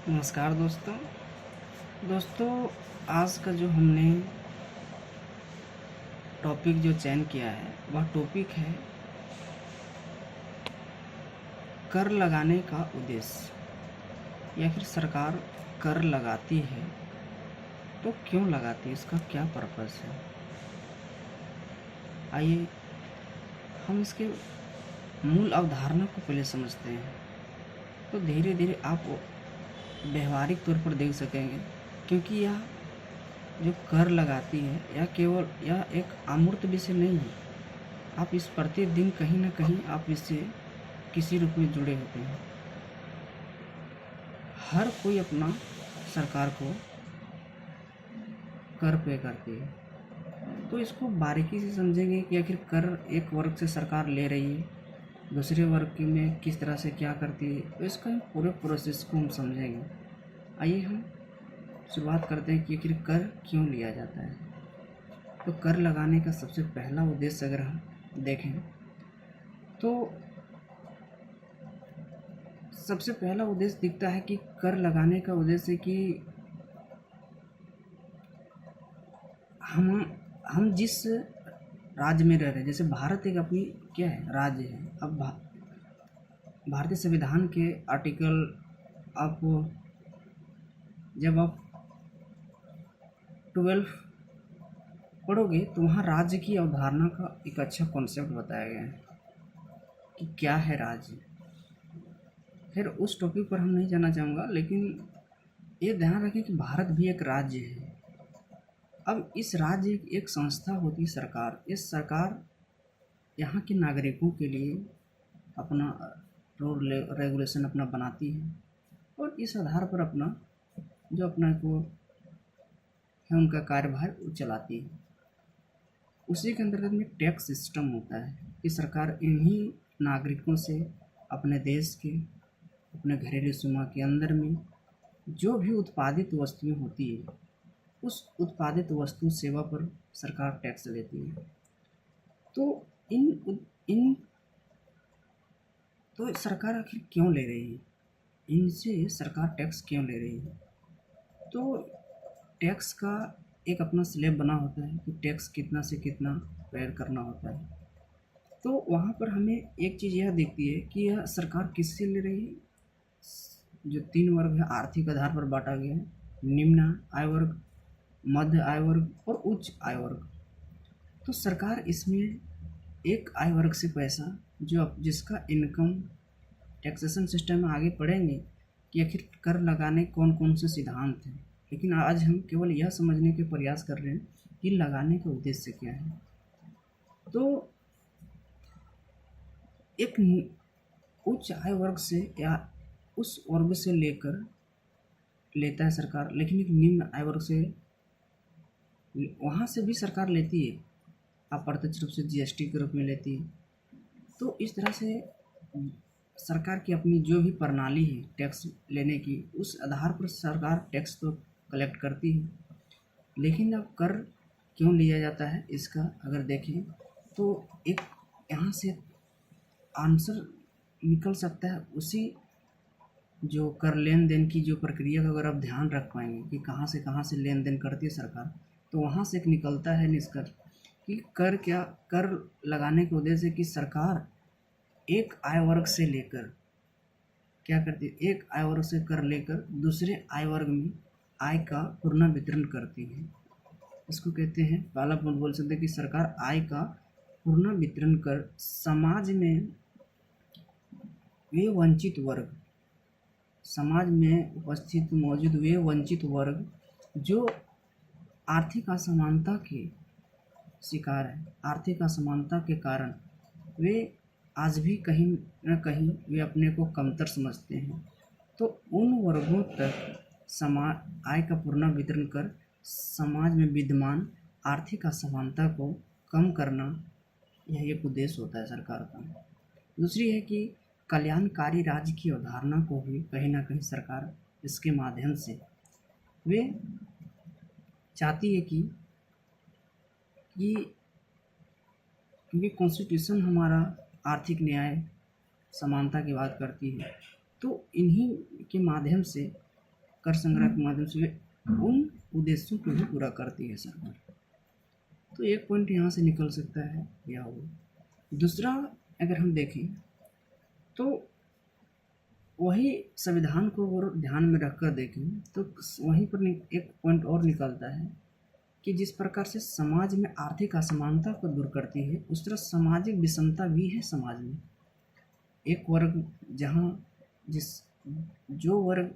नमस्कार दोस्तों। आज का जो हमने टॉपिक जो चयन किया है वह टॉपिक है कर लगाने का उद्देश्य, या फिर सरकार कर लगाती है तो क्यों लगाती है, इसका क्या पर्पस है। आइए हम इसके मूल अवधारणा को पहले समझते हैं, तो धीरे धीरे आप व्यवहारिक तौर पर देख सकेंगे, क्योंकि यह जो कर लगाती है यह एक अमूर्त विषय नहीं है। आप इस प्रतिदिन कहीं ना कहीं आप इससे किसी रूप में जुड़े होते हैं। हर कोई अपना सरकार को कर पे करती है, तो इसको बारीकी से समझेंगे कि आखिर कर एक वर्ग से सरकार ले रही है, दूसरे वर्ग में किस तरह से क्या करती है, तो इसका पूरे प्रोसेस को हम समझेंगे। आइए हम शुरुआत करते हैं कि आखिर कर क्यों लिया जाता है। तो कर लगाने का सबसे पहला उद्देश्य अगर हम देखें तो सबसे पहला उद्देश्य दिखता है कि कर लगाने का उद्देश्य कि हम जिस राज्य में रह रहे हैं, जैसे भारत एक अपनी क्या है, राज्य है। अब भारतीय संविधान के आर्टिकल जब आप 12 पढ़ोगे तो वहाँ राज्य की अवधारणा का एक अच्छा कॉन्सेप्ट बताया गया है कि क्या है राज्य। फिर उस टॉपिक पर हम नहीं जाना चाहूँगा, लेकिन ये ध्यान रखें कि भारत भी एक राज्य है। अब इस राज्य की एक संस्था होती है सरकार। इस सरकार यहाँ के नागरिकों के लिए अपना रूल रेगुलेशन अपना बनाती है, और इस आधार पर अपना को है उनका कार्यभार वो चलाती है। उसी के अंतर्गत में टैक्स सिस्टम होता है कि सरकार इन्हीं नागरिकों से अपने देश के अपने घरेलू सीमा के अंदर में जो भी उत्पादित वस्तुएं होती है, उस उत्पादित वस्तु सेवा पर सरकार टैक्स लेती है। तो इन तो सरकार आखिर क्यों ले रही है, इनसे सरकार टैक्स क्यों ले रही है। तो टैक्स का एक अपना स्लैब बना होता है कि टैक्स कितना से कितना पेड करना होता है। तो वहाँ पर हमें एक चीज़ यह दिखती है कि यह सरकार किससे ले रही है। जो 3 वर्ग है आर्थिक आधार पर बांटा गया है, निम्न आय वर्ग, मध्य आय वर्ग और उच्च आय वर्ग। तो सरकार इसमें एक आय वर्ग से पैसा जिसका इनकम टैक्सेशन सिस्टम में आगे पढ़ेंगे कि आखिर कर लगाने कौन कौन से सिद्धांत हैं, लेकिन आज हम केवल यह समझने के प्रयास कर रहे हैं कि लगाने का उद्देश्य क्या है। तो एक उच्च आय वर्ग से या उस वर्ग से लेता है सरकार, लेकिन एक निम्न आय वर्ग से वहाँ से भी सरकार लेती है, अप्रत्यक्ष रूप से जीएसटी के रूप में लेती है। तो इस तरह से सरकार की अपनी जो भी प्रणाली है टैक्स लेने की, उस आधार पर सरकार टैक्स तो कलेक्ट करती है। लेकिन अब कर क्यों लिया जाता है, इसका अगर देखें तो एक यहाँ से आंसर निकल सकता है। उसी जो कर लेन देन की जो प्रक्रिया का अगर आप ध्यान रख पाएंगे कि कहाँ से लेन देन करती है सरकार, तो वहाँ से एक निकलता है निष्कर्ष कि कर लगाने के उद्देश्य कि सरकार एक आय वर्ग से लेकर क्या करती है, एक आय वर्ग से कर लेकर दूसरे आय वर्ग में आय का पुनर्वितरण करती है। इसको कहते हैं, पहला पॉइंट बोल सकते हैं कि सरकार आय का पुनर्वितरण कर समाज में वे वंचित वर्ग, समाज में उपस्थित मौजूद वे वंचित वर्ग जो आर्थिक असमानता के शिकार है, आर्थिक असमानता के कारण वे आज भी कहीं न कहीं वे अपने को कमतर समझते हैं। तो उन वर्गों तक आय का पुनर्वितरण कर समाज में विद्यमान आर्थिक असमानता को कम करना, यह एक उद्देश्य होता है सरकार का। दूसरी है कि कल्याणकारी राज्य की अवधारणा को भी कहीं ना कहीं सरकार इसके माध्यम से वे चाहती है कि क्योंकि कॉन्स्टिट्यूशन हमारा आर्थिक न्याय समानता की बात करती है, तो इन्हीं के माध्यम से कर संग्रह के माध्यम से उन उद्देश्यों को भी पूरा करती है सरकार। तो एक पॉइंट यहाँ से निकल सकता है या वो। दूसरा अगर हम देखें तो वही संविधान को अगर ध्यान में रखकर देखें तो वहीं पर एक पॉइंट और निकलता है कि जिस प्रकार से समाज में आर्थिक असमानता को दूर करती है, उस तरह सामाजिक विषमता भी है समाज में। एक वर्ग जहाँ जो वर्ग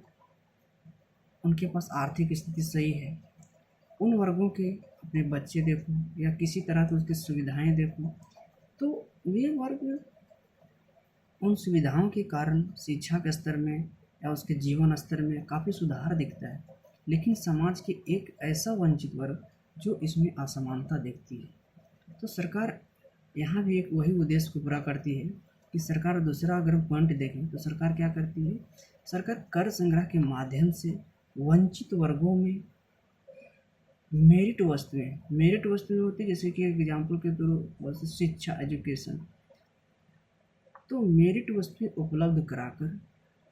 उनके पास आर्थिक स्थिति सही है, उन वर्गों के अपने बच्चे देखो या किसी तरह की उसकी सुविधाएं देखो, तो वे वर्ग उन सुविधाओं के कारण शिक्षा के स्तर में या उसके जीवन स्तर में काफ़ी सुधार दिखता है। लेकिन समाज के एक ऐसा वंचित वर्ग जो इसमें असमानता देखती है। तो सरकार यहाँ भी एक वही उद्देश्य को पूरा करती है कि सरकार दूसरा अगर पॉइंट देखें तो सरकार क्या करती है, सरकार कर संग्रह के माध्यम से वंचित वर्गों में मेरिट वस्तुएं होती है, जैसे कि एग्जाम्पल के तौर पर शिक्षा, एजुकेशन। तो मेरिट वस्तुएं उपलब्ध कराकर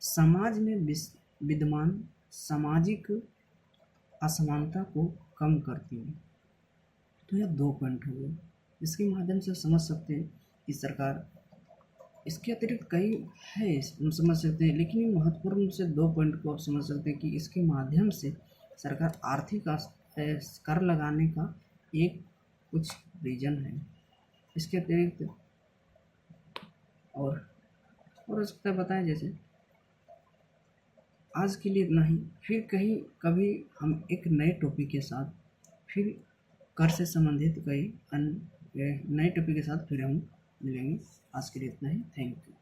समाज में विद्यमान सामाजिक असमानता को कम करती है। तो यह 2 पॉइंट हो गए। इसके माध्यम से समझ सकते हैं कि सरकार, इसके अतिरिक्त कई है हम समझ सकते हैं, लेकिन ये महत्वपूर्ण से 2 पॉइंट को आप समझ सकते हैं कि इसके माध्यम से सरकार आर्थिक कर लगाने का एक कुछ रीजन है। इसके अतिरिक्त और हो सकता है बताएं। जैसे आज के लिए इतना ही, फिर कभी हम एक नए टॉपिक के साथ फिर कर से संबंधित कई नए टॉपिक के साथ फिर हम मिलेंगे। आज के लिए इतना ही। Thank you.